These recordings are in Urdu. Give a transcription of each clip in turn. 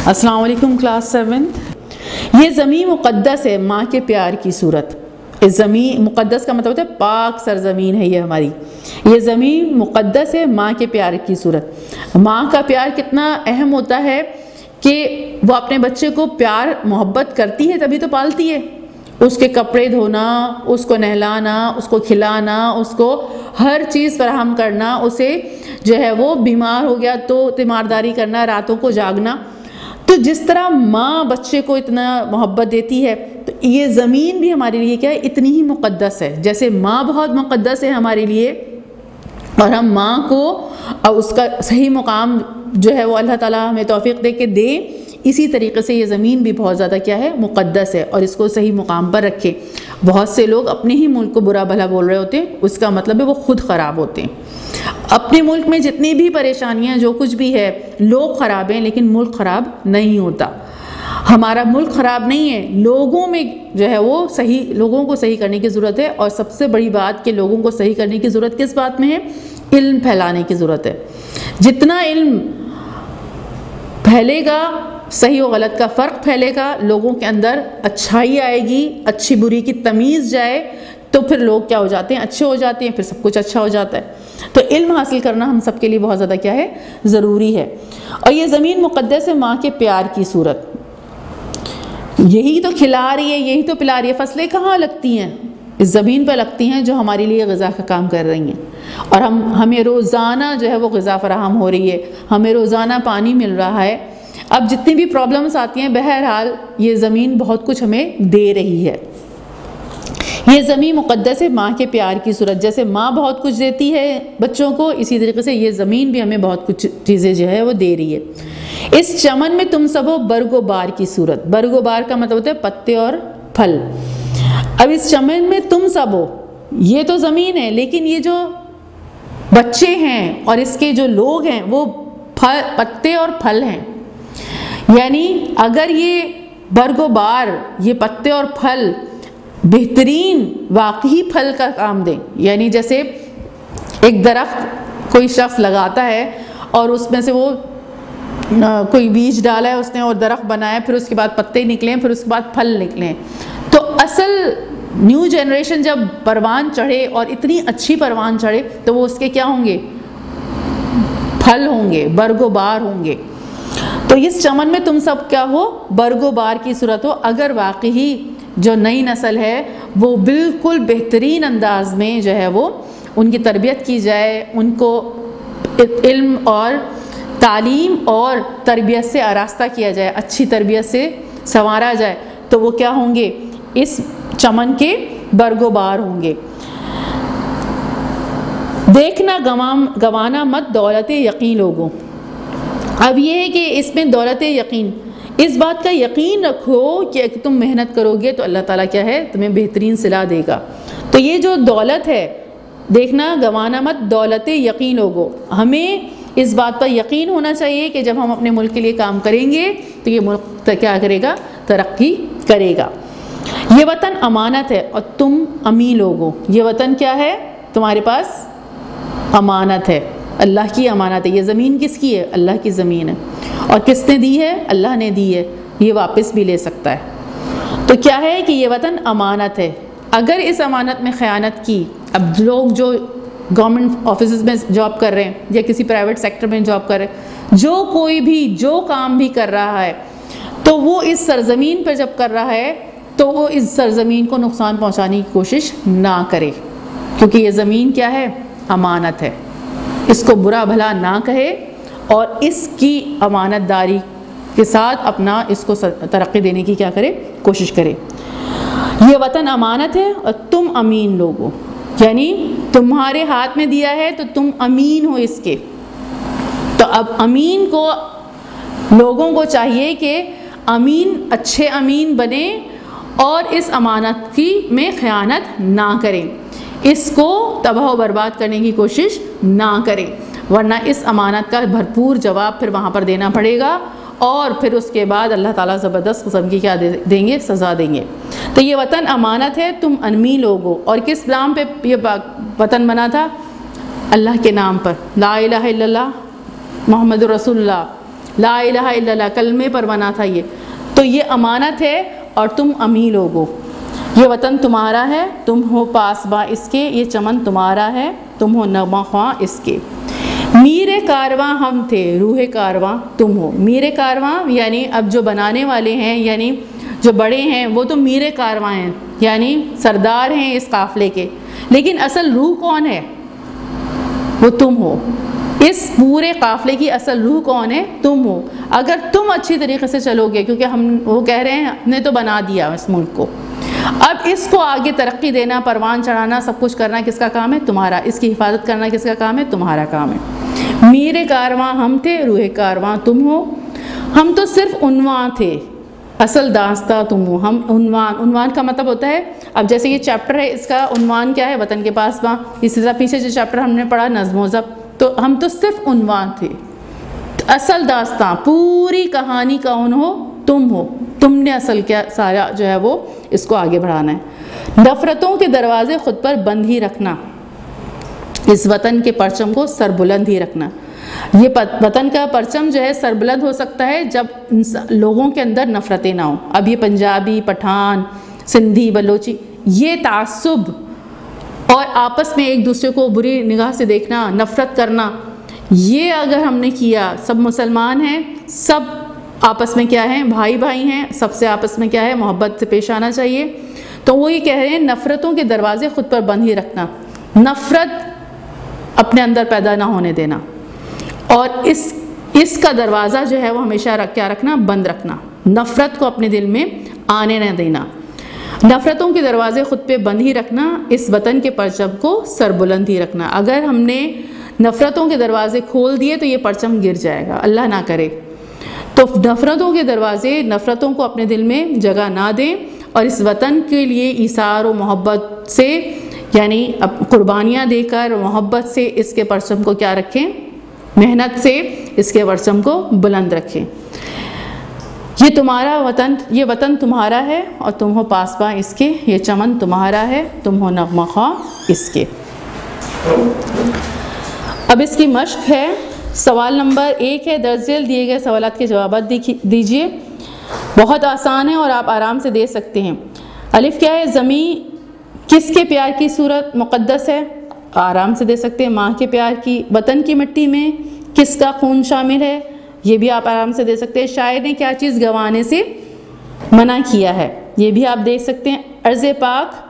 السلام علیکم کلاس 7۔ یہ زمین مقدس ہے ماں کے پیار کی صورت۔ اس زمین مقدس کا مطلب ہوتا ہے پاک سرزمین ہے یہ ہماری۔ یہ زمین مقدس ہے ماں کے پیار کی صورت۔ ماں کا پیار کتنا اہم ہوتا ہے کہ وہ اپنے بچے کو پیار محبت کرتی ہے تبھی تو پالتی ہے۔ اس کے کپڑے دھونا، اس کو نہلانا، اس کو کھلانا، اس کو ہر چیز فراہم کرنا، اسے جو ہے وہ بیمار ہو گیا تو تیمارداری کرنا، راتوں کو جاگنا۔ تو جس طرح ماں بچے کو اتنا محبت دیتی ہے تو یہ زمین بھی ہمارے لیے کیا ہے، اتنی ہی مقدس ہے۔ جیسے ماں بہت مقدس ہے ہمارے لیے اور ہم ماں کو اس کا صحیح مقام جو ہے وہ اللہ تعالیٰ ہمیں توفیق دے کے دے، اسی طریقے سے یہ زمین بھی بہت زیادہ کیا ہے، مقدس ہے، اور اس کو صحیح مقام پر رکھے۔ بہت سے لوگ اپنے ہی ملک کو برا بھلا بول رہے ہوتے ہیں، اس کا مطلب ہے وہ خود خراب ہوتے ہیں۔ اپنے ملک میں جتنی بھی پریشانیاں جو کچھ بھی ہے، لوگ خراب ہیں لیکن ملک خراب نہیں ہوتا۔ ہمارا ملک خراب نہیں ہے، لوگوں میں جو ہے وہ صحیح، لوگوں کو صحیح کرنے کی ضرورت ہے۔ اور سب سے بڑی بات کہ لوگوں کو صحیح کرنے کی ضرورت کس بات میں ہے؟ علم پھیلانے کی ضرورت ہے۔ جتنا علم پھیلے گا، صحیح و غلط کا فرق پھیلے گا، لوگوں کے اندر اچھائی آئے گی، اچھی بری کی تمیز جائے، تو پھر لوگ کیا ہو جاتے ہیں، اچھے ہو جاتے ہیں، پھر سب کچھ اچھا ہو جاتا ہے۔ تو علم حاصل کرنا ہم سب کے لیے بہت زیادہ کیا ہے، ضروری ہے۔ اور یہ زمین مقدس ہے ماں کے پیار کی صورت۔ یہی تو کھلا رہی ہے، یہی تو پلا رہی ہے۔ فصلیں کہاں لگتی ہیں؟ اس زمین پہ لگتی ہیں جو ہمارے لیے غذا کا کام کر رہی ہیں، اور ہمیں روزانہ جو ہے وہ غذا فراہم ہو رہی ہے، ہمیں روزانہ پانی مل رہا ہے۔ اب جتنی بھی پرابلمس آتی ہیں، بہرحال یہ زمین بہت کچھ ہمیں دے رہی ہے۔ یہ زمین مقدس ہے ماں کے پیار کی صورت۔ جیسے ماں بہت کچھ دیتی ہے بچوں کو، اسی طریقے سے یہ زمین بھی ہمیں بہت کچھ چیزیں جو ہے وہ دے رہی ہے۔ اس چمن میں تم سب ہو برگ و بار کی صورت۔ برگ و بار کا مطلب ہوتا ہے پتے اور پھل۔ اب اس چمن میں تم سب ہو، یہ تو زمین ہے، لیکن یہ جو بچے ہیں اور اس کے جو لوگ ہیں وہ پتے اور پھل ہیں۔ یعنی اگر یہ برگ و بار، یہ پتے اور پھل بہترین واقعی پھل کا کام دیں، یعنی جیسے ایک درخت کوئی شخص لگاتا ہے اور اس میں سے وہ کوئی بیج ڈالا ہے اس نے اور درخت بنایا، پھر اس کے بعد پتے نکلیں، پھر اس کے بعد پھل نکلیں، تو اصل نیو جنریشن جب پروان چڑھے اور اتنی اچھی پروان چڑھے تو وہ اس کے کیا ہوں گے؟ پھل ہوں گے، برگ و بار ہوں گے۔ تو اس چمن میں تم سب کیا ہو؟ برگ و بار کی صورت ہو۔ اگر واقعی جو نئی نسل ہے وہ بالکل بہترین انداز میں جو ہے وہ ان کی تربیت کی جائے، ان کو علم اور تعلیم اور تربیت سے آراستہ کیا جائے، اچھی تربیت سے سنوارا جائے، تو وہ کیا ہوں گے؟ اس چمن کے برگ و بار ہوں گے۔ دیکھنا گوانا مت دولت یقین لوگوں۔ اب یہ ہے کہ اس میں دولت یقین، اس بات کا یقین رکھو کہ تم محنت کرو گے تو اللہ تعالیٰ کیا ہے، تمہیں بہترین صلہ دے گا۔ تو یہ جو دولت ہے، دیکھنا گوانا مت دولت یقین لوگو، ہمیں اس بات پر یقین ہونا چاہیے کہ جب ہم اپنے ملک کے لیے کام کریں گے تو یہ ملک کیا کرے گا؟ ترقی کرے گا۔ یہ وطن امانت ہے اور تم امین لوگو۔ یہ وطن کیا ہے؟ تمہارے پاس امانت ہے، اللہ کی امانت ہے۔ یہ زمین کس کی ہے؟ اللہ کی زمین ہے، اور کس نے دی ہے؟ اللہ نے دی ہے، یہ واپس بھی لے سکتا ہے۔ تو کیا ہے کہ یہ وطن امانت ہے۔ اگر اس امانت میں خیانت کی، اب لوگ جو گورنمنٹ آفیسز میں جاب کر رہے ہیں یا کسی پرائیویٹ سیکٹر میں جاب کر رہے ہیں، جو کوئی بھی جو کام بھی کر رہا ہے تو وہ اس سرزمین پر جب کر رہا ہے تو وہ اس سرزمین کو نقصان پہنچانے کی کوشش نہ کرے، کیونکہ یہ زمین کیا ہے؟ امانت ہے۔ اس کو برا بھلا نہ کہے اور اس کی امانت داری کے ساتھ اپنا اس کو ترقی دینے کی کیا کرے؟ کوشش کرے۔ یہ وطن امانت ہے اور تم امین لوگو، یعنی تمہارے ہاتھ میں دیا ہے تو تم امین ہو اس کے۔ تو اب امین کو، لوگوں کو چاہیے کہ امین، اچھے امین بنے اور اس امانت کی میں خیانت نہ کریں، اس کو تباہ و برباد کرنے کی کوشش نہ کریں، ورنہ اس امانت کا بھرپور جواب پھر وہاں پر دینا پڑے گا، اور پھر اس کے بعد اللہ تعالیٰ زبردست قسم کی کیا دیں گے؟ سزا دیں گے۔ تو یہ وطن امانت ہے، تم امین لوگو۔ اور کس نام پہ یہ وطن بنا تھا؟ اللہ کے نام پر، لا الہ الا اللہ محمد رسول اللہ، لا الہ الا اللہ کلمے پر بنا تھا یہ، تو یہ امانت ہے اور تم امی لوگ ہو، یہ وطن تمہارا ہے، تم ہو پاسباں اس کے، یہ چمن تمہارا ہے، تم ہو نغمہ خواں اس کے۔ میر کارواں ہم تھے، روح کارواں تم ہو۔ میر کارواں یعنی اب جو بنانے والے ہیں، یعنی جو بڑے ہیں وہ تو میر کارواں ہیں، یعنی سردار ہیں اس قافلے کے، لیکن اصل روح کون ہے؟ وہ تم ہو۔ اس پورے قافلے کی اصل روح کون ہے؟ تم ہو۔ اگر تم اچھی طریقے سے چلو گے، کیونکہ وہ کہہ رہے ہیں ہم نے تو بنا دیا اس ملک کو، اب اس کو آگے ترقی دینا، پروان چڑھانا، سب کچھ کرنا کس کا کام ہے؟ تمہارا۔ اس کی حفاظت کرنا کس کا کام ہے؟ تمہارا کام ہے۔ میر کارواں ہم تھے، روح کارواں تم ہو۔ ہم تو صرف عنواں تھے، اصل داستہ تم ہو۔ ہم عنوان کا مطلب ہوتا ہے، اب جیسے یہ چیپٹر ہے، اس کا عنوان کیا ہے؟ وطن کے پاسباں۔ اسی طرح پیچھے جو چیپٹر ہم نے پڑھا نظم و ضبط، تو ہم تو صرف عنوان تھے، اصل داستاں پوری کہانی کون ہو؟ تم ہو۔ تم نے اصل کیا سارا جو ہے وہ اس کو آگے بڑھانا ہے۔ نفرتوں کے دروازے خود پر بند ہی رکھنا، اس وطن کے پرچم کو سربلند ہی رکھنا۔ یہ وطن کا پرچم جو ہے سربلند ہو سکتا ہے جب لوگوں کے اندر نفرتیں نہ ہوں۔ اب یہ پنجابی، پٹھان، سندھی، بلوچی، یہ تعصب اور آپس میں ایک دوسرے کو بری نگاہ سے دیکھنا، نفرت کرنا، یہ اگر ہم نے کیا، سب مسلمان ہیں، سب آپس میں کیا ہیں؟ بھائی بھائی ہیں، سب سے آپس میں کیا ہے؟ محبت سے پیش آنا چاہیے۔ تو وہ یہ کہہ رہے ہیں نفرتوں کے دروازے خود پر بند ہی رکھنا، نفرت اپنے اندر پیدا نہ ہونے دینا، اور اس کا دروازہ جو ہے وہ ہمیشہ کیا رکھنا؟ بند رکھنا، نفرت کو اپنے دل میں آنے نہ دینا۔ نفرتوں کے دروازے خود پہ بند ہی رکھنا، اس وطن کے پرچم کو سربلند ہی رکھنا۔ اگر ہم نے نفرتوں کے دروازے کھول دیے تو یہ پرچم گر جائے گا، اللہ نہ کرے۔ تو نفرتوں کے دروازے، نفرتوں کو اپنے دل میں جگہ نہ دیں، اور اس وطن کے لیے ایثار و محبت سے، یعنی قربانیاں دے کر محبت سے اس کے پرچم کو کیا رکھیں؟ محنت سے اس کے پرچم کو بلند رکھیں۔ یہ تمہارا وطن، یہ وطن تمہارا ہے اور تم ہو پاسباں اس کے، یہ چمن تمہارا ہے، تم ہو نغمہ خواں اس کے۔ اب اس کی مشق ہے، سوال نمبر 1 ہے، درج ذیل دیے گئے سوالات کے جوابات دیجیے۔ بہت آسان ہے اور آپ آرام سے دے سکتے ہیں۔ الف کیا ہے؟ زمین کس کے پیار کی صورت مقدس ہے؟ آرام سے دے سکتے ہیں، ماں کے پیار کی۔ وطن کی مٹی میں کس کا خون شامل ہے؟ یہ بھی آپ آرام سے دے سکتے ہیں۔ شاعر نے کیا چیز گنوانے سے منع کیا ہے؟ یہ بھی آپ دیکھ سکتے ہیں۔ ارض پاک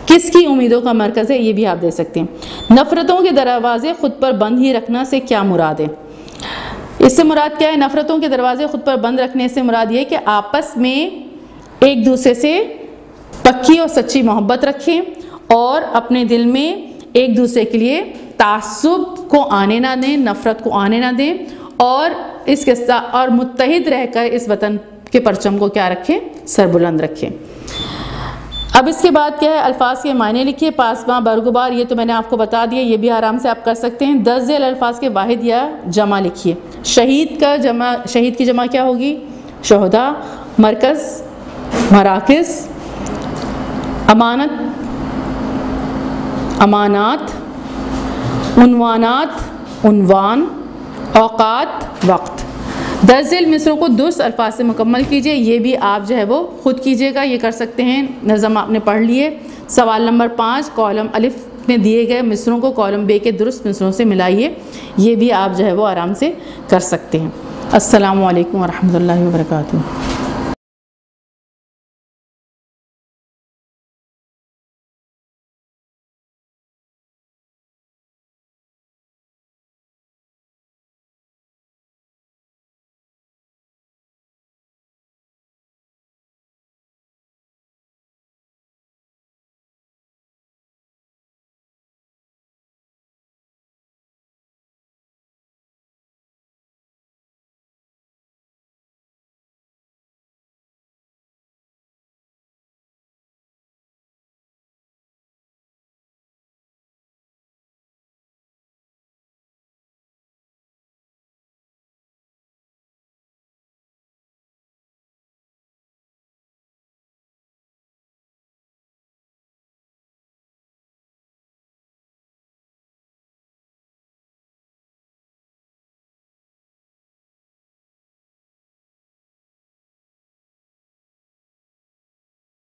کس کی امیدوں کا مرکز ہے؟ یہ بھی آپ دے سکتے ہیں۔ نفرتوں کے دروازے خود پر بند ہی رکھنا سے کیا مراد ہے؟ اس سے مراد کیا ہے؟ نفرتوں کے دروازے خود پر بند رکھنے سے مراد یہ ہے کہ آپس میں ایک دوسرے سے پکی اور سچی محبت رکھیں، اور اپنے دل میں ایک دوسرے کے لیے تعصب کو آنے نہ دیں، نفرت کو آنے نہ دیں، اور اس کے ساتھ اور متحد رہ کر اس وطن کے پرچم کو کیا رکھیں؟ سربلند رکھیں۔ اب اس کے بعد کیا ہے؟ الفاظ کے معنی لکھیے۔ پاسباں، برگبار، یہ تو میں نے آپ کو بتا دیا، یہ بھی آرام سے آپ کر سکتے ہیں۔ درج ذیل الفاظ کے واحد یا جمع لکھیے۔ شہید کا جمع، شہید کی جمع کیا ہوگی؟ شہداء۔ مرکز، مراکز۔ امانت، امانات۔ عنوانات، عنوان۔ اوقات، وقت۔ درج ذیل مصروں کو درست الفاظ سے مکمل کیجئے۔ یہ بھی آپ جو ہے وہ خود کیجئے گا، یہ کر سکتے ہیں، نظم آپ نے پڑھ لیے۔ سوال نمبر 5، کالم الف میں دیے گئے مصروں کو کالم ب کے درست مصروں سے ملائیے۔ یہ بھی آپ جو ہے وہ آرام سے کر سکتے ہیں۔ السلام علیکم ورحمۃ اللہ وبرکاتہ۔